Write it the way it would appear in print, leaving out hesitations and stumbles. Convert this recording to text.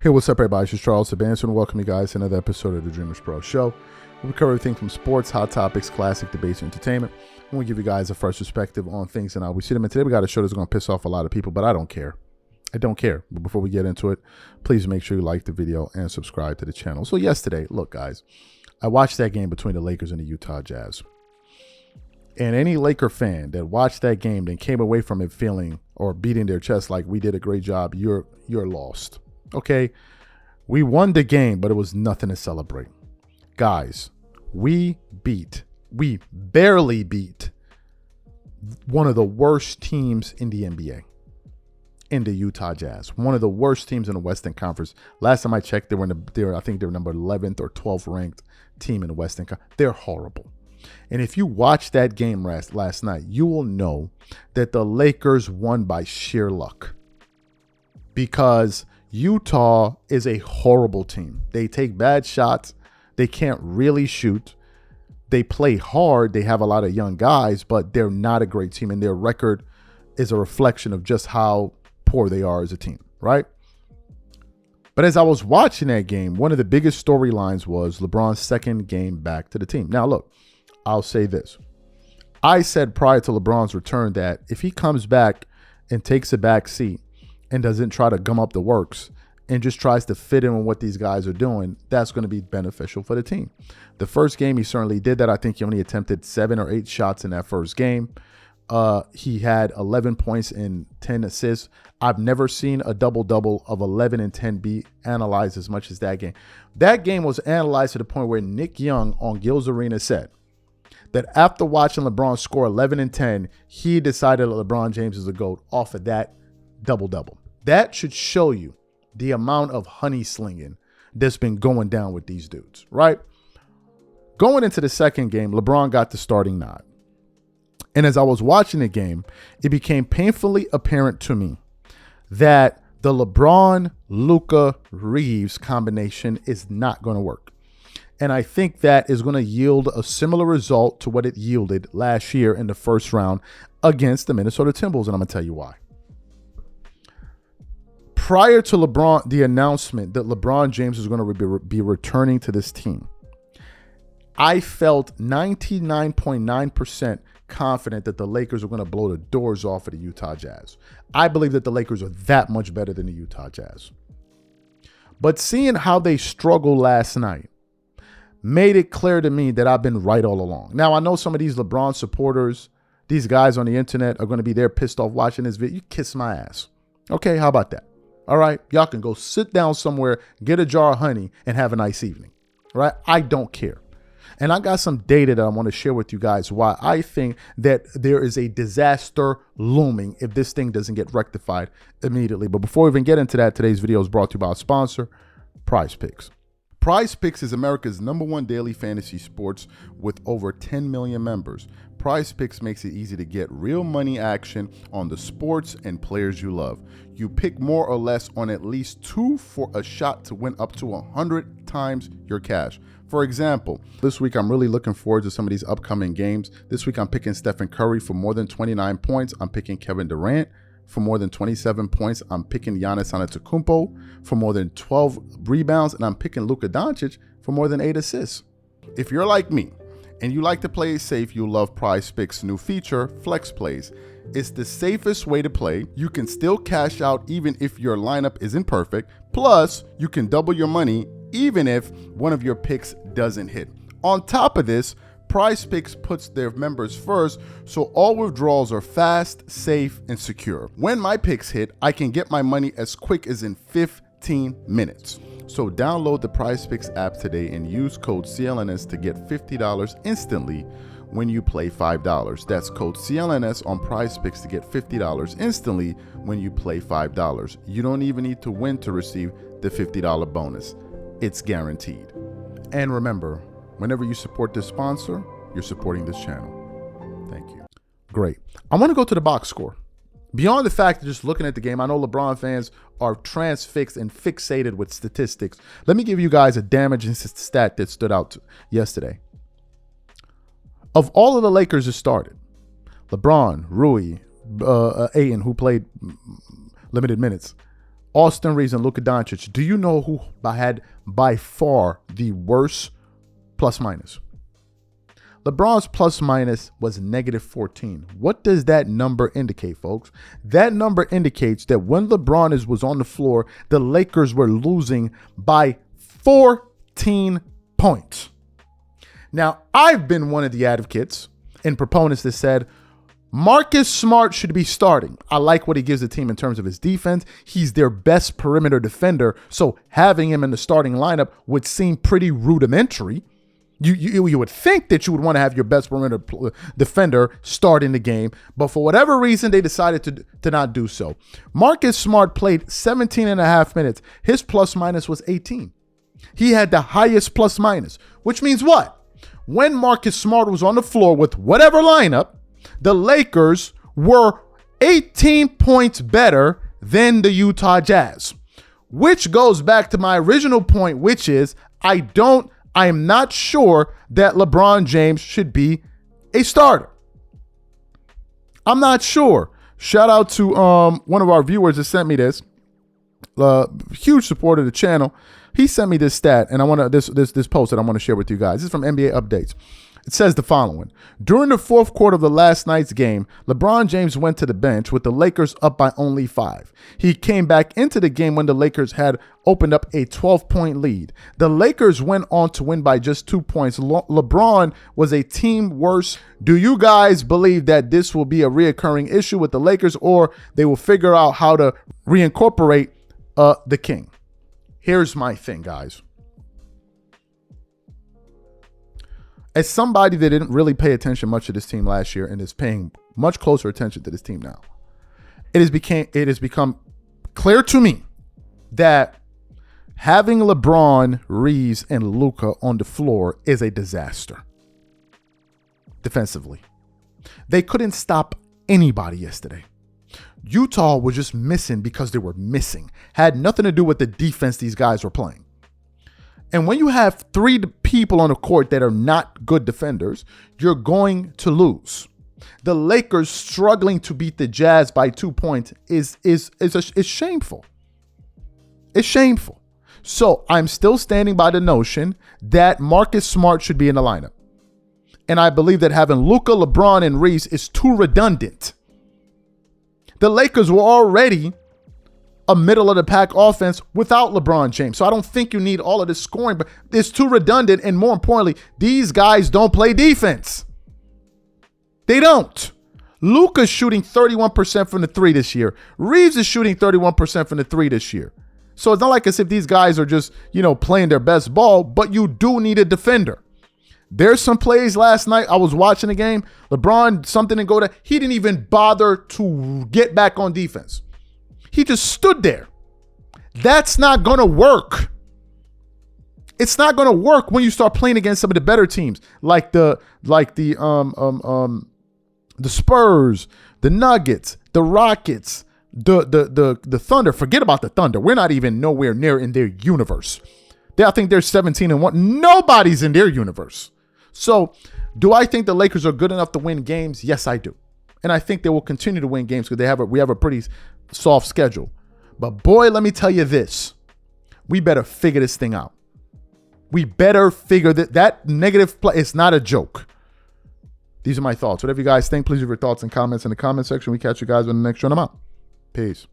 Hey, what's up, everybody? It's just Charles Sebastian, and welcome you guys to another episode of the DREAMERSPRO show. We cover everything from sports, hot topics, classic debates, and entertainment. And we give you guys a fresh perspective on things and how we see them. And today we got a show that's going to piss off a lot of people, but I don't care. I don't care. But before we get into it, please make sure you like the video and subscribe to the channel. So yesterday, look, guys, I watched that game between the Lakers and the Utah Jazz. And any Laker fan that watched that game and came away from it feeling or beating their chest like we did a great job, you're lost. Okay, we won the game, but it was nothing to celebrate. Guys, we barely beat one of the worst teams in the NBA, in the Utah Jazz. One of the worst teams in the Western Conference. Last time I checked, I think they were number 11th or 12th ranked team in the Western Conference. They're horrible. And if you watch that game last night, you will know that the Lakers won by sheer luck, because Utah is a horrible team. They take bad shots. They can't really shoot. They play hard. They have a lot of young guys, but they're not a great team. And their record is a reflection of just how poor they are as a team, right? But as I was watching that game, one of the biggest storylines was LeBron's second game back to the team. Now, look, I'll say this. I said prior to LeBron's return that if he comes back and takes a back seat and doesn't try to gum up the works and just tries to fit in with what these guys are doing, that's going to be beneficial for the team. The first game, he certainly did that. I think he only attempted 7 or 8 shots in that first game. He had 11 points and 10 assists. I've never seen a double-double of 11 and 10 be analyzed as much as that game. That game was analyzed to the point where Nick Young on Gil's Arena said that after watching LeBron score 11 and 10, he decided that LeBron James is a GOAT off of that double-double. That should show you the amount of honey slinging that's been going down with these dudes, right? Going into the second game, LeBron got the starting nod. And as I was watching the game, it became painfully apparent to me that the LeBron-Luka Reeves combination is not going to work. And I think that is going to yield a similar result to what it yielded last year in the first round against the Minnesota Timberwolves. And I'm going to tell you why. Prior to the announcement that LeBron James was going to be returning to this team, I felt 99.9% confident that the Lakers were going to blow the doors off of the Utah Jazz. I believe that the Lakers are that much better than the Utah Jazz. But seeing how they struggled last night made it clear to me that I've been right all along. Now, I know some of these LeBron supporters, these guys on the internet, are going to be there pissed off watching this video. You kiss my ass. Okay, how about that? All right, y'all can go sit down somewhere, get a jar of honey, and have a nice evening. All right, I don't care. And I got some data that I want to share with you guys why I think that there is a disaster looming if this thing doesn't get rectified immediately. But before we even get into that, today's video is brought to you by our sponsor, PrizePicks. PrizePicks is America's #1 daily fantasy sports with over 10 million members. PrizePicks makes it easy to get real money action on the sports and players you love. You pick more or less on at least 2 for a shot to win up to 100 times your cash. For example, this week I'm really looking forward to some of these upcoming games. This week I'm picking Stephen Curry for more than 29 points. I'm picking Kevin Durant for more than 27 points. I'm picking Giannis Antetokounmpo for more than 12 rebounds. And I'm picking Luka Doncic for more than 8 assists. If you're like me and you like to play it safe, you'll love PrizePicks' new feature, Flex Plays. It's the safest way to play. You can still cash out even if your lineup isn't perfect. Plus, you can double your money even if one of your picks doesn't hit. On top of this, PrizePicks puts their members first, so all withdrawals are fast, safe, and secure. When my picks hit, I can get my money as quick as in 15 minutes. So download the PrizePicks app today and use code CLNS to get $50 instantly when you play $5. That's code CLNS on PrizePicks to get $50 instantly when you play $5. You don't even need to win to receive the $50 bonus. It's guaranteed. And remember, whenever you support this sponsor, you're supporting this channel. Thank you. Great. I want to go to the box score. Beyond the fact that just looking at the game, I know LeBron fans are transfixed and fixated with statistics. Let me give you guys a damaging stat that stood out yesterday. Of all of the Lakers that started, LeBron, Rui, Ayton, who played limited minutes, Austin Reeves and Luka Doncic. Do you know who had by far the worst plus minus? LeBron's plus minus was -14. What does that number indicate, folks? That number indicates that when LeBron was on the floor, the Lakers were losing by 14 points. Now, I've been one of the advocates and proponents that said Marcus Smart should be starting. I like what he gives the team in terms of his defense. He's their best perimeter defender, so having him in the starting lineup would seem pretty rudimentary. You would think that you would want to have your best perimeter defender start in the game, but for whatever reason, they decided to not do so. Marcus Smart played 17 and a half minutes. His plus minus was 18. He had the highest plus minus, which means what? When Marcus Smart was on the floor with whatever lineup, the Lakers were 18 points better than the Utah Jazz, which goes back to my original point, which is I am not sure that LeBron James should be a starter. I'm not sure. Shout out to one of our viewers that sent me this. Huge supporter of the channel. He sent me this stat, and I want to this post that I want to share with you guys. This is from NBA Updates. It says the following. During the fourth quarter of the last night's game, LeBron James went to the bench with the Lakers up by only 5. He came back into the game when the Lakers had opened up a 12-point lead. The Lakers went on to win by just 2 points. LeBron was a team worse. Do you guys believe that this will be a reoccurring issue with the Lakers, or they will figure out how to reincorporate the king? Here's my thing, guys. As somebody that didn't really pay attention much to this team last year and is paying much closer attention to this team now, it has become clear to me that having LeBron, Reeves, and Luka on the floor is a disaster defensively. They couldn't stop anybody yesterday. Utah was just missing because they were missing. Had nothing to do with the defense these guys were playing. And when you have 3 people on the court that are not good defenders, you're going to lose. The Lakers struggling to beat the Jazz by 2 points is shameful. It's shameful. So I'm still standing by the notion that Marcus Smart should be in the lineup. And I believe that having Luka, LeBron, and Reeves is too redundant. The Lakers were already a middle-of-the-pack offense without LeBron James. So I don't think you need all of this scoring, but it's too redundant. And more importantly, these guys don't play defense. They don't. Luka's shooting 31% from the 3 this year. Reeves is shooting 31% from the 3 this year. So it's not like as if these guys are just, playing their best ball, but you do need a defender. There's some plays last night. I was watching the game. LeBron, something didn't go to. He didn't even bother to get back on defense. He just stood there. That's not going to work. It's not going to work when you start playing against some of the better teams, like the Spurs, the Nuggets, the Rockets, the Thunder. Forget about the Thunder. We're not even nowhere near in their universe. I think they're 17-1. Nobody's in their universe. So, do I think the Lakers are good enough to win games? Yes, I do. And I think they will continue to win games because we have a pretty soft schedule. But boy, let me tell you this. We better figure this thing out. We better figure that negative play is not a joke. These are my thoughts. Whatever you guys think, please leave your thoughts and comments in the comment section. We catch you guys on the next one. I'm out. Peace.